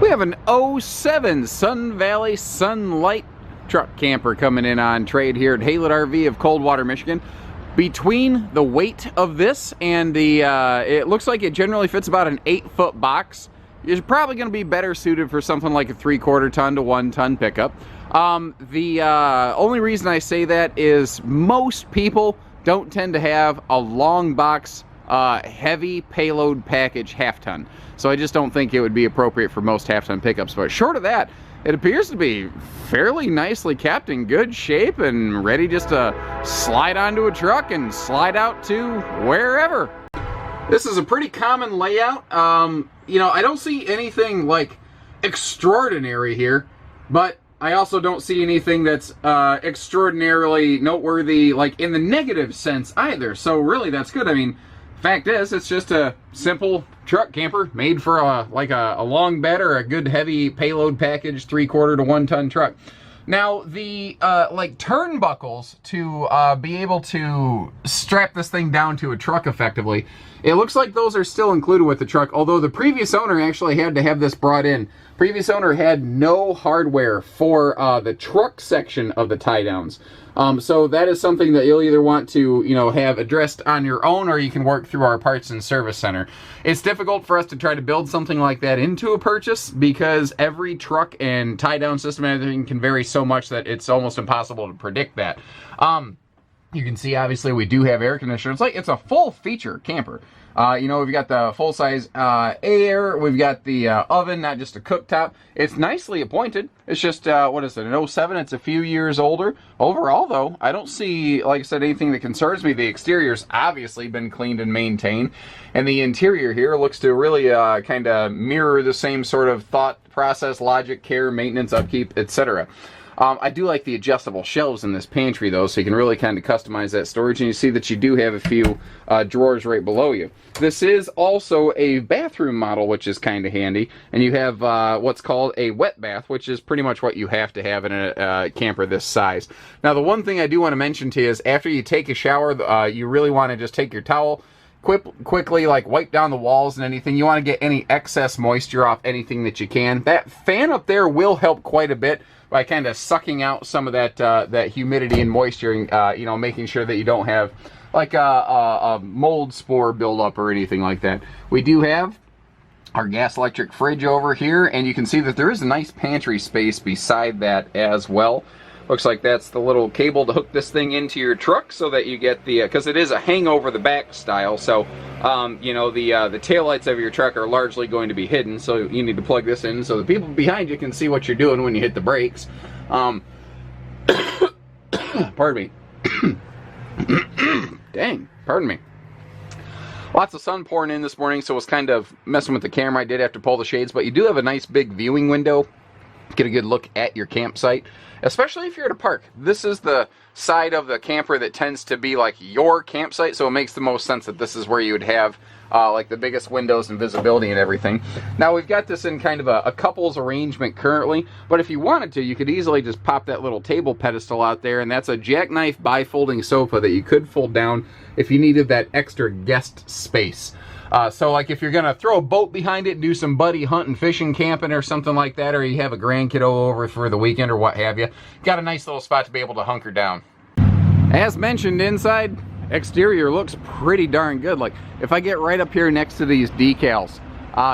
We have an '07 Sun Valley Lite truck camper coming in on trade here at Haylet RV of Coldwater, Michigan. Between the weight of this and the, it looks like it generally fits about an 8-foot box. It's probably going to be better suited for something like a 3/4 ton to 1 ton pickup. The only reason I say that is most people don't tend to have a Longbox heavy payload package half-ton. So I just don't think it would be appropriate for most half-ton pickups. But short of that, it appears to be fairly nicely kept, in good shape, and ready just to slide onto a truck and slide out to wherever. This is a pretty common layout. You know, I don't see anything like extraordinary here, but I also don't see anything that's extraordinarily noteworthy, like in the negative sense either. So really, that's good. I mean, fact is, it's just a simple truck camper made for a long bed or a good heavy payload package 3/4 to 1 ton truck. Now the like turnbuckles to be able to strap this thing down to a truck effectively, it looks like those are still included with the truck, although the previous owner actually had to have this brought in. Previous owner had no hardware for the truck section of the tie downs. So that is something that you'll either want to, you know, have addressed on your own, or you can work through our parts and service center. It's difficult for us to try to build something like that into a purchase because every truck and tie down system and everything can vary so much that it's almost impossible to predict that. You can see, obviously, we do have air conditioners. It's a full feature camper. You know, we've got the full-size air, we've got the oven, not just a cooktop. It's nicely appointed. It's just, what is it, an '07? It's a few years older. Overall, though, I don't see, like I said, anything that concerns me. The exterior's obviously been cleaned and maintained, and the interior here looks to really kind of mirror the same sort of thought process, logic, care, maintenance, upkeep, etc. I do like the adjustable shelves in this pantry, though, so you can really kind of customize that storage, and you see that you do have a few drawers right below you. This is also a bathroom model, which is kind of handy, and you have what's called a wet bath, which is pretty much what you have to have in a camper this size. Now, the one thing I do want to mention to you is after you take a shower, you really want to just take your towel, quickly like wipe down the walls and anything. You want to get any excess moisture off anything that you can. That fan up there will help quite a bit by kind of sucking out some of that that humidity and moisture, and you know, making sure that you don't have like a mold spore buildup or anything like that. We do have our gas electric fridge over here, and you can see that there is a nice pantry space beside that as well. Looks like that's the little cable to hook this thing into your truck so that you get the, because it is a hangover the back style, so you know, the taillights of your truck are largely going to be hidden, so you need to plug this in so the people behind you can see what you're doing when you hit the brakes. Pardon me. Dang, pardon me. Lots of sun pouring in this morning, so I was kind of messing with the camera. I did have to pull the shades, but you do have a nice big viewing window. Get a good look at your campsite, especially if you're at a park. This is the side of the camper that tends to be like your campsite, so it makes the most sense that this is where you would have like the biggest windows and visibility and everything. Now, we've got this in kind of a couples arrangement currently, but if you wanted to, you could easily just pop that little table pedestal out there, and that's a jackknife bifolding sofa that you could fold down if you needed that extra guest space. So like if you're going to throw a boat behind it and do some buddy hunting, fishing, camping or something like that, or you have a grandkiddo over for the weekend or what have you, got a nice little spot to be able to hunker down. As mentioned, inside, exterior looks pretty darn good. Like if I get right up here next to these decals,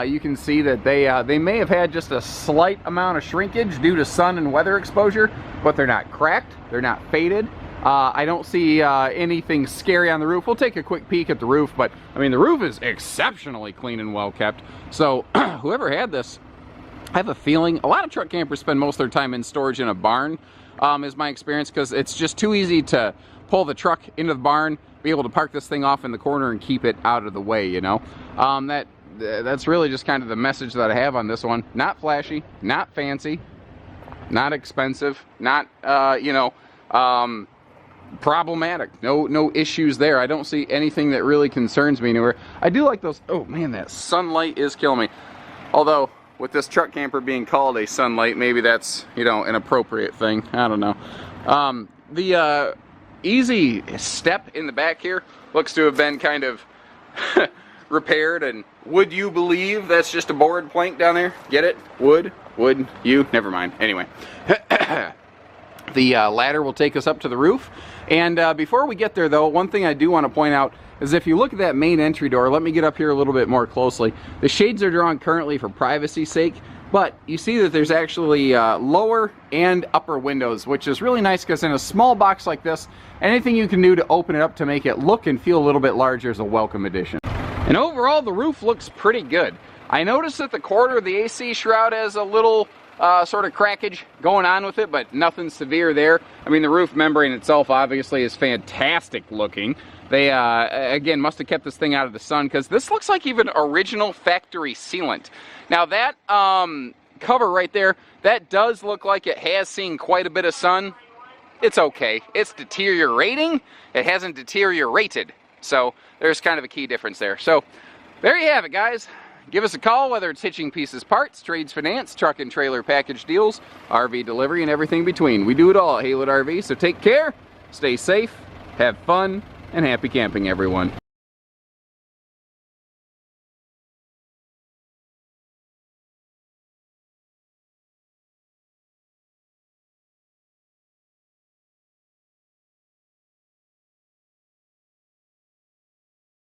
you can see that they may have had just a slight amount of shrinkage due to sun and weather exposure, but they're not cracked, they're not faded. I don't see anything scary on the roof. We'll take a quick peek at the roof, but I mean, the roof is exceptionally clean and well kept. So whoever had this, I have a feeling a lot of truck campers spend most of their time in storage in a barn, is my experience, because it's just too easy to pull the truck into the barn, be able to park this thing off in the corner and keep it out of the way, you know. That's really just kind of the message that I have on this one. Not flashy, not fancy, not expensive, not, you know, problematic. No issues there. I don't see anything that really concerns me anywhere. I do like those. Oh man, that sunlight is killing me. Although with this truck camper being called a sunlight, maybe that's, you know, an appropriate thing. I don't know. The easy step in the back here looks to have been kind of repaired and would you believe that's just a board plank down there? Get it? Would you? Never mind. Anyway. The ladder will take us up to the roof. And before we get there, though, one thing I do want to point out is if you look at that main entry door, let me get up here a little bit more closely. The shades are drawn currently for privacy's sake, but you see that there's actually lower and upper windows, which is really nice because in a small box like this, anything you can do to open it up to make it look and feel a little bit larger is a welcome addition. And overall, the roof looks pretty good. I noticed that the quarter of the AC shroud has a little sort of crackage going on with it, but nothing severe there. I mean, the roof membrane itself obviously is fantastic looking. They, again, must have kept this thing out of the sun because this looks like even original factory sealant. Now that cover right there, that does look like it has seen quite a bit of sun. It's okay. It's deteriorating. It hasn't deteriorated. So there's kind of a key difference there. So there you have it, guys. Give us a call, whether it's hitching pieces, parts, trades, finance, truck and trailer package deals, RV delivery, and everything between. We do it all at Haylett RV, so take care, stay safe, have fun, and happy camping, everyone.